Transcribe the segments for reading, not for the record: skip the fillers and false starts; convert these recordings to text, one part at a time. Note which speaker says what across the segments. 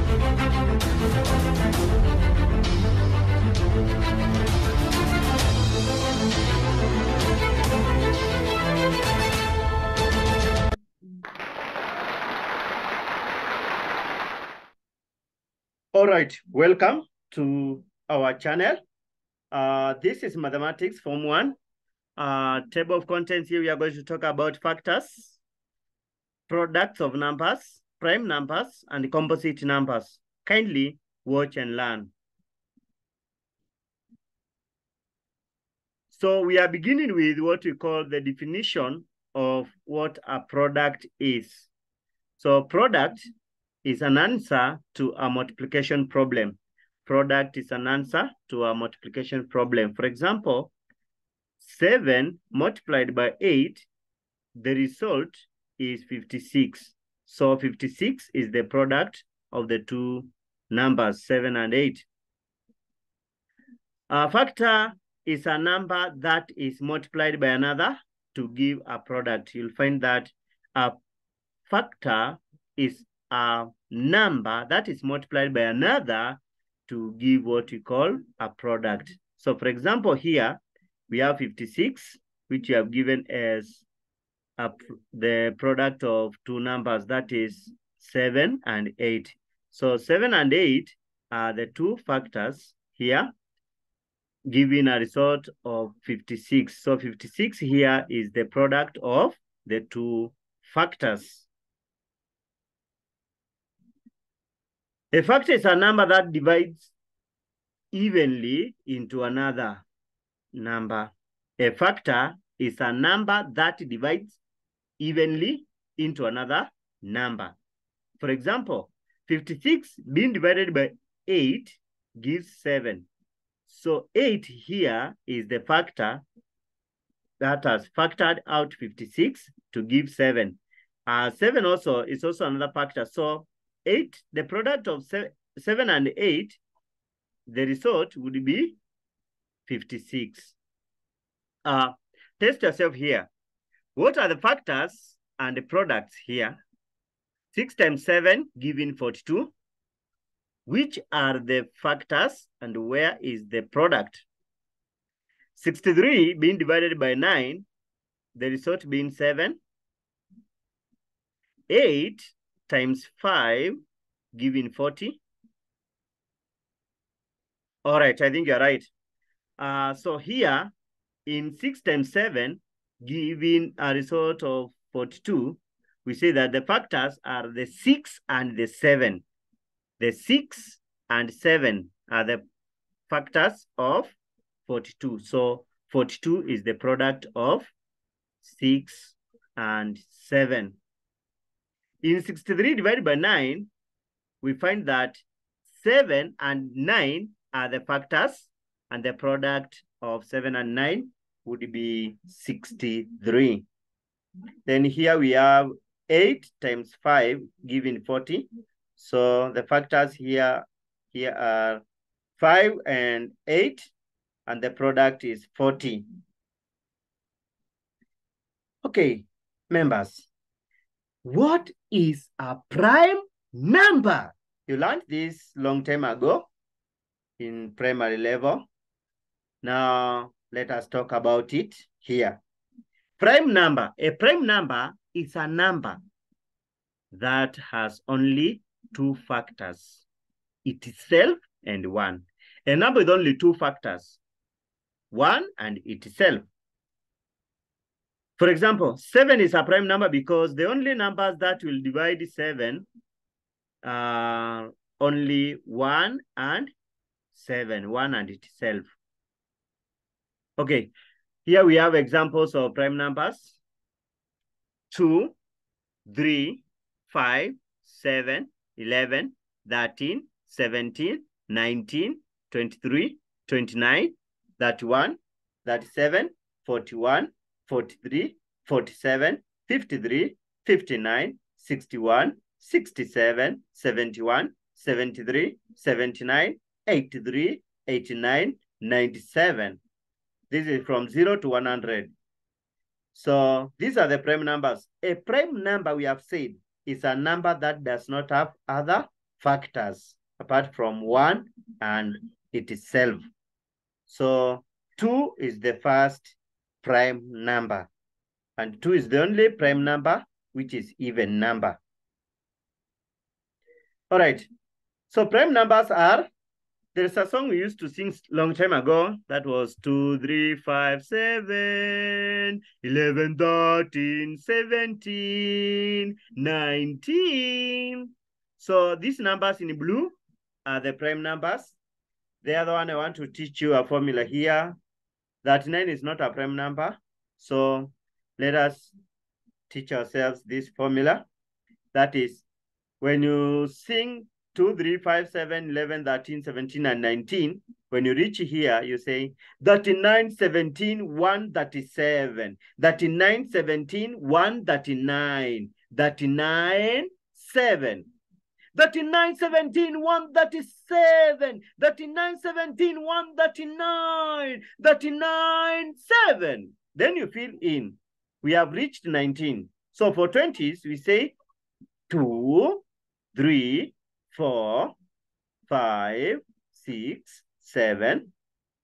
Speaker 1: All right, welcome to our channel. This is Mathematics Form 1. Table of contents here, we are going to talk about factors, products of numbers, prime numbers, and composite numbers. Kindly watch and learn. So we are beginning with what we call the definition of what a product is. So product is an answer to a multiplication problem. Product is an answer to a multiplication problem. For example, 7 multiplied by 8, the result is 56. So 56 is the product of the two numbers, 7 and 8. A factor is a number that is multiplied by another to give a product. You'll find that a factor is a number that is multiplied by another to give what we call a product. So for example, here we have 56, which you have given as the product of two numbers, that is 7 and 8. So 7 and 8 are the two factors here, giving a result of 56. So 56 here is the product of the two factors. A factor is a number that divides evenly into another number. A factor is a number that divides evenly into another number. For example, 56 being divided by 8 gives 7. So 8 here is the factor that has factored out 56 to give 7. 7 also is also another factor. So 8, the product of 7 and 8, the result would be 56. Test yourself here. What are the factors and the products here? 6 times 7 giving 42. Which are the factors and where is the product? 63 being divided by 9, the result being 7. 8 times 5 giving 40. All right, I think you're right. So here in 6 times 7 giving a result of 42, we say that the factors are the 6 and the 7. The 6 and 7 are the factors of 42. So 42 is the product of 6 and 7. In 63 divided by 9, we find that 7 and 9 are the factors, and the product of 7 and 9 would be 63. Then here we have 8 times 5 giving 40. So the factors here are 5 and 8, and the product is 40. Okay, members, what is a prime number? You learned this long time ago in primary level. Now, let us talk about it here. Prime number. A prime number is a number that has only two factors, itself and 1. A number with only two factors, 1 and itself. For example, 7 is a prime number because the only numbers that will divide 7 are only 1 and 7, 1 and itself. Okay, here we have examples of prime numbers: 2, 3, 5, 7, 11, 13, 17, 19, 23, 29, 31, 37, 41, 43, 47, 53, 59, 61, 67, 71, 73, 79, 83, 89, 97. This is from 0 to 100. So these are the prime numbers. A prime number, we have said, is a number that does not have other factors apart from 1 and itself. So 2 is the first prime number, and 2 is the only prime number which is even number. All right, so prime numbers are, there's a song we used to sing long time ago that was 2, 3, 5, 7, 11, 13, 17, 19. So these numbers in blue are the prime numbers. The other one, I want to teach you a formula here. 39 is not a prime number. So let us teach ourselves this formula. That is, when you sing 2, 3, 5, 7, 11, 13, 17, and 19, when you reach here, you say 39, 17, 137, 39, 17, 139, 39, 7. 39, 17, 137, 39, 17, 139, 39, 7. Then you fill in. We have reached 19. So for 20s, we say 2, 3, 4, 5, 6, 7,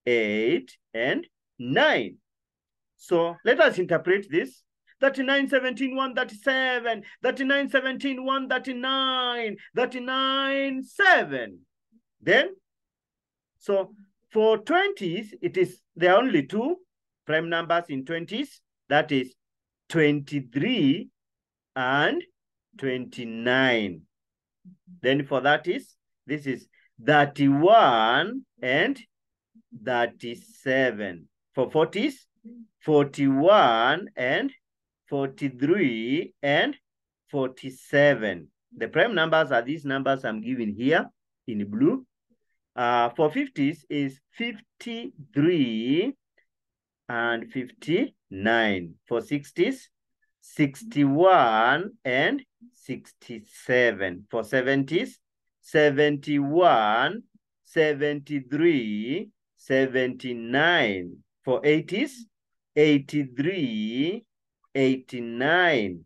Speaker 1: 8, and 9. So let us interpret this. 39, 17, 137, 39, 17, 139, 39, 7. Then, so for 20s, it is, there are only 2 prime numbers in 20s. That is 23 and 29. Then for that is, this is 31 and 37. For 40s, 41 and 43 and 47. The prime numbers are these numbers I'm giving here in blue. For 50s is 53 and 59. For 60s, 61 and 67. For 70s, 71, 73, 79. For 80s, 83, 89.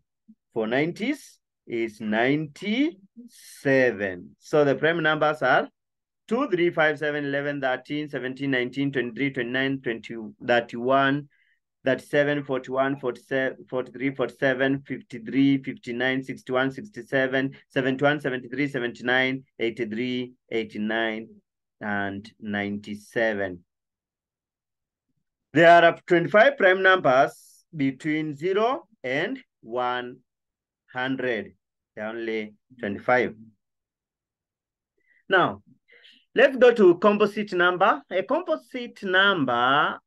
Speaker 1: For 90s is 97. So the prime numbers are 2, 3, 5, 7, 11, 13, 17, 19, 23, 29, 20, 31, 37, 41, 47, 43, 47, 53, 59, 61, 67, 71, 73, 79, 83, 89, and 97. There are 25 prime numbers between 0 and 100. There are only 25. Now, let's go to composite number. A composite number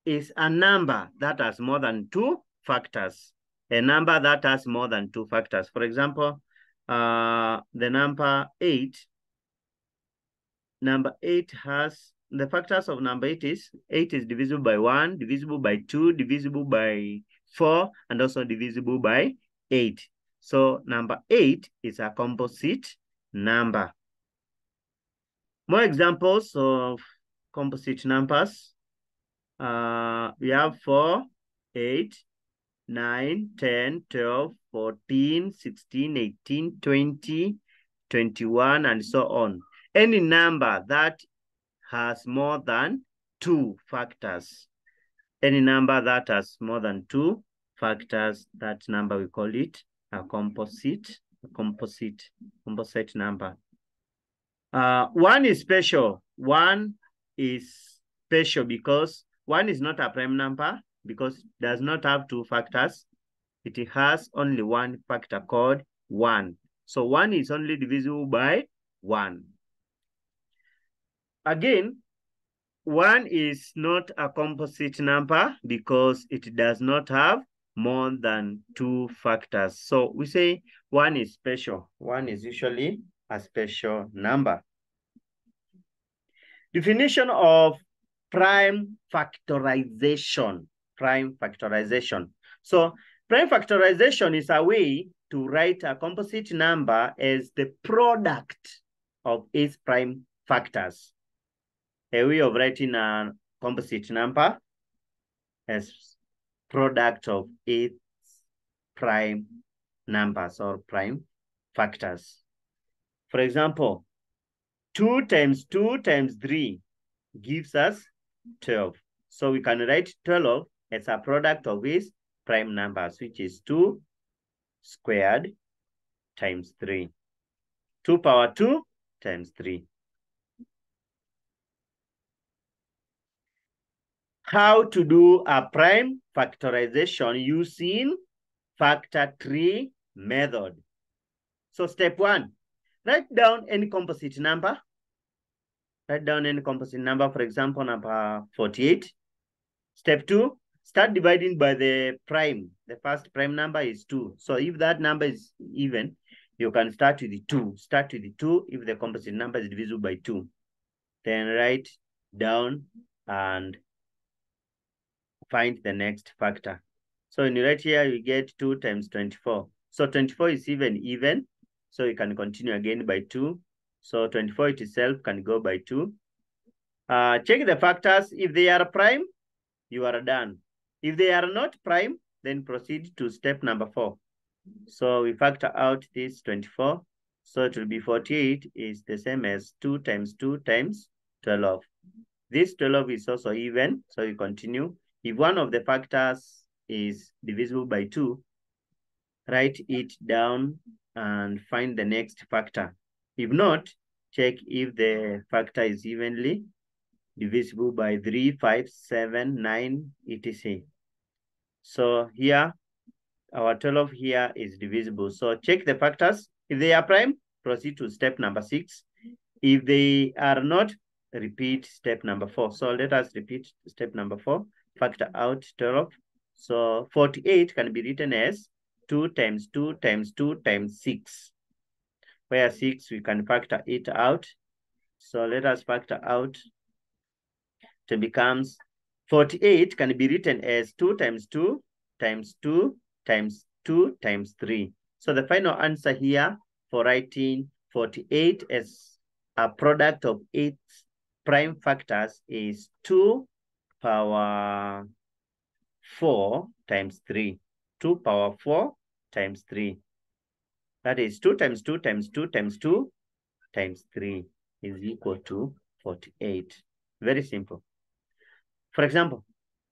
Speaker 1: is a number that has more than 2 factors. A number that has more than 2 factors. For example, the number 8. Number 8 has, the factors of number 8 is divisible by 1, divisible by 2, divisible by 4, and also divisible by 8. So number 8 is a composite number. More examples of composite numbers. We have 4, 8, 9, 10, 12, 14, 16, 18, 20, 21, and so on. Any number that has more than 2 factors. Any number that has more than 2 factors, that number we call it a composite number. 1 is special. 1 is special because 1 is not a prime number because it does not have 2 factors. It has only 1 factor called 1. So 1 is only divisible by 1. Again, 1 is not a composite number because it does not have more than 2 factors. So we say 1 is special. 1 is usually a special number. Definition of prime factorization. Prime factorization. So prime factorization is a way to write a composite number as the product of its prime factors. A way of writing a composite number as product of its prime numbers or prime factors. For example, 2 times 2 times 3 gives us 12. So we can write 12 as a product of its prime numbers, which is 2 squared times 3. 2 power 2 times 3. How to do a prime factorization using factor tree method. So step 1, write down any composite number. Write down any composite number, for example, number 48. Step 2, start dividing by the prime. The first prime number is 2. So if that number is even, you can start with the 2. Start with the 2 if the composite number is divisible by 2. Then write down and find the next factor. So when you write here, you get 2 times 24. So 24 is even. So you can continue again by 2. So 24 itself can go by 2. Check the factors. If they are prime, you are done. If they are not prime, then proceed to step number 4. So we factor out this 24. So it will be 48 is the same as 2 times 2 times 12. This 12 is also even, so we continue. If one of the factors is divisible by 2, write it down and find the next factor. If not, check if the factor is evenly divisible by 3, 5, 7, 9, etc. So here, our 12 here is divisible. So check the factors. If they are prime, proceed to step number 6. If they are not, repeat step number 4. So let us repeat step number 4. Factor out 12. So 48 can be written as 2 times 2 times 2 times 6. Where 6, we can factor it out. So let us factor out. It becomes 48 can be written as 2 times 2 times 2 times 2 times 3. So the final answer here for writing 48 as a product of its prime factors is 2 power 4 times 3. 2 power 4 times 3. That is 2 times 2 times 2 times 2 times 3 is equal to 48. Very simple. For example,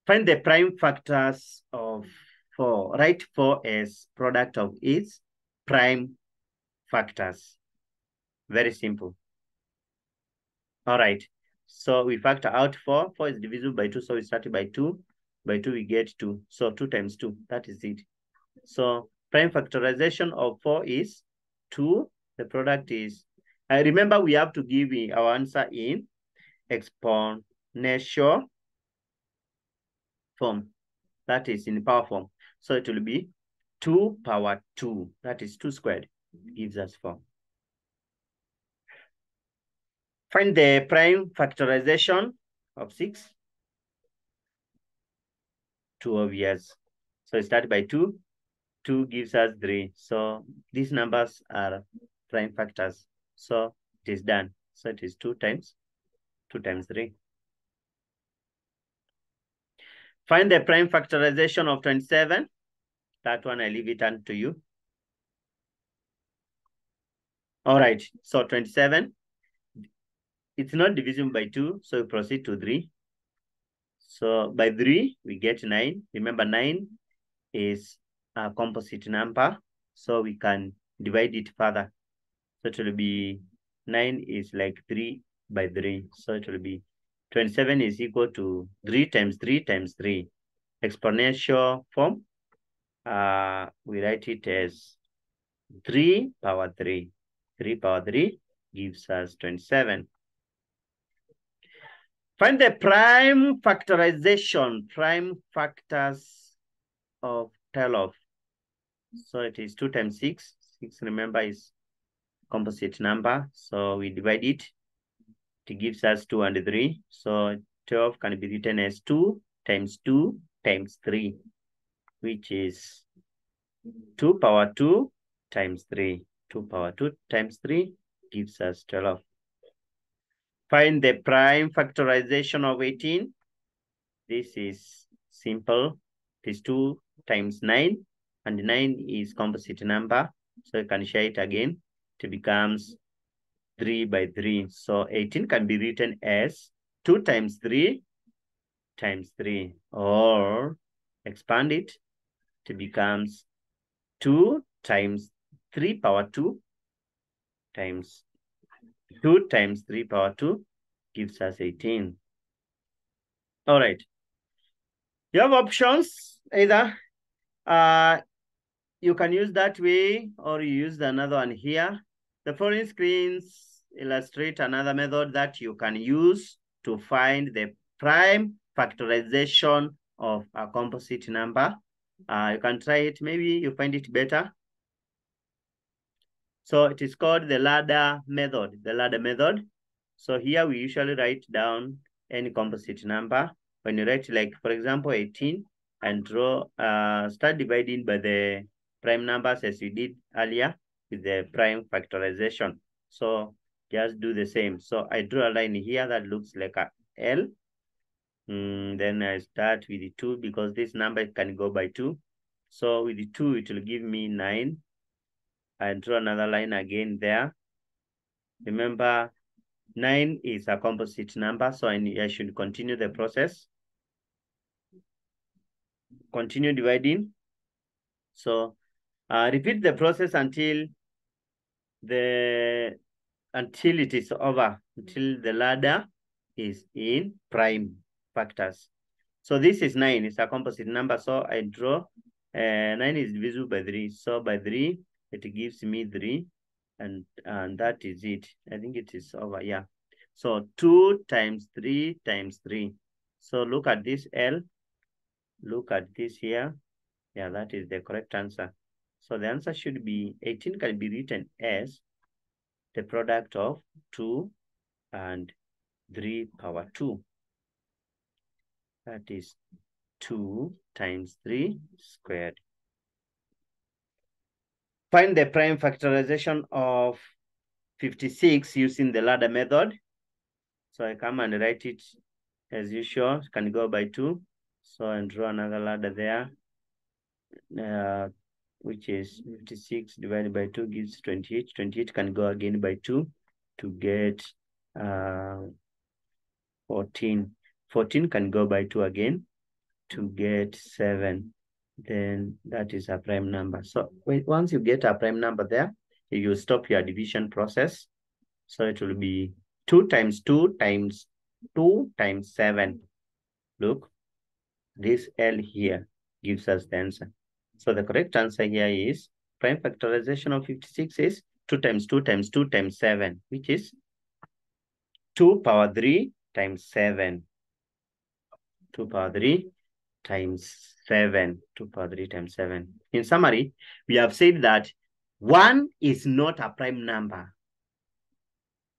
Speaker 1: find the prime factors of 4. Write 4 as product of its prime factors. Very simple. All right. So we factor out 4. 4 is divisible by 2. So we started by 2. By 2, we get 2. So 2 times 2. That is it. So prime factorization of 4 is 2. The product is, remember we have to give our answer in exponential form. That is in power form. So it will be 2 power 2. That is 2 squared. It gives us 4. Find the prime factorization of 6. 2 obvious. So start by 2. 2 gives us 3. So these numbers are prime factors. So it is done. So it is 2 times 3. Find the prime factorization of 27. That one, I leave it to you. All right. So 27. It's not divisible by 2. So we proceed to 3. So by 3, we get 9. Remember, 9 is a composite number. So we can divide it further. So it will be 9 is like 3 by 3. So it will be 27 is equal to 3 times 3 times 3. Exponential form, we write it as 3 power 3. 3 power 3 gives us 27. Find the prime factorization, prime factors of 12. So it is 2 times 6. 6, remember, is composite number. So we divide it. It gives us 2 and 3. So 12 can be written as 2 times 2 times 3, which is 2 power 2 times 3. 2 power 2 times 3 gives us 12. Find the prime factorization of 18. This is simple. It is 2 times 9, and 9 is composite number. So you can share it again. It becomes 3 by 3. So 18 can be written as 2 times 3 times 3, or expand it to becomes 2 times 3 power 2 times 2 times 3 power 2 gives us 18. All right. You have options. Either you can use that way, or you use another one here. The following screens illustrate another method that you can use to find the prime factorization of a composite number. You can try it. Maybe you find it better. So it is called the ladder method, So here we usually write down any composite number. When you write, like, for example, 18, and start dividing by the prime numbers as we did earlier with the prime factorization. So just do the same. So I draw a line here that looks like a L. Then I start with the 2 because this number can go by 2. So with the 2, it will give me 9. I draw another line again there. Remember, 9 is a composite number, so I should continue the process. Continue dividing. So repeat the process until it is over, until the ladder is in prime factors. So this is 9, it's a composite number. So I draw 9 is divisible by 3. So by 3, it gives me 3. And that is it. I think it is over, yeah. So 2 times 3 times 3. So look at this L. Look at this here. Yeah, that is the correct answer. So the answer should be 18 can be written as the product of 2 and 3 power 2. That is 2 times 3 squared. Find the prime factorization of 56 using the ladder method. So I come and write it as usual. It can go by 2. So I draw another ladder there, which is 56 divided by 2 gives 28. 28 can go again by 2 to get 14. 14 can go by 2 again to get 7. Then that is a prime number. So once you get a prime number there, you stop your division process. So it will be 2 times 2 times 2 times 7. Look, this L here gives us the answer. So the correct answer here is prime factorization of 56 is 2 times 2 times 2 times 7, which is 2 power 3 times 7. 2 power 3 times 7. 2 power 3 times 7. In summary, we have said that 1 is not a prime number.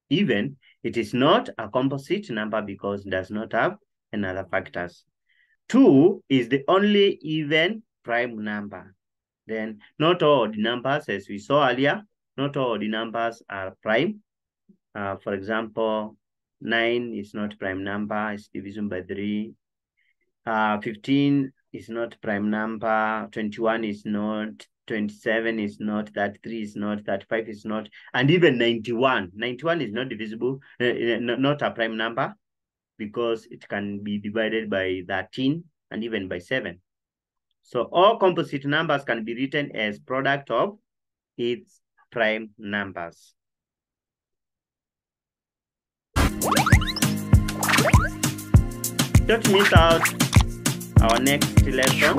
Speaker 1: Even it is not a composite number because it does not have another factors. 2 is the only even prime number. Then not all the numbers, as we saw earlier, not all the numbers are prime. For example, 9 is not prime number, it's division by 3. 15 is not prime number, 21 is not, 27 is not, that 3 is not, that 5 is not, and even 91. 91 is not divisible, not a prime number, because it can be divided by 13 and even by 7. So all composite numbers can be written as product of its prime numbers. Don't miss out our next lesson.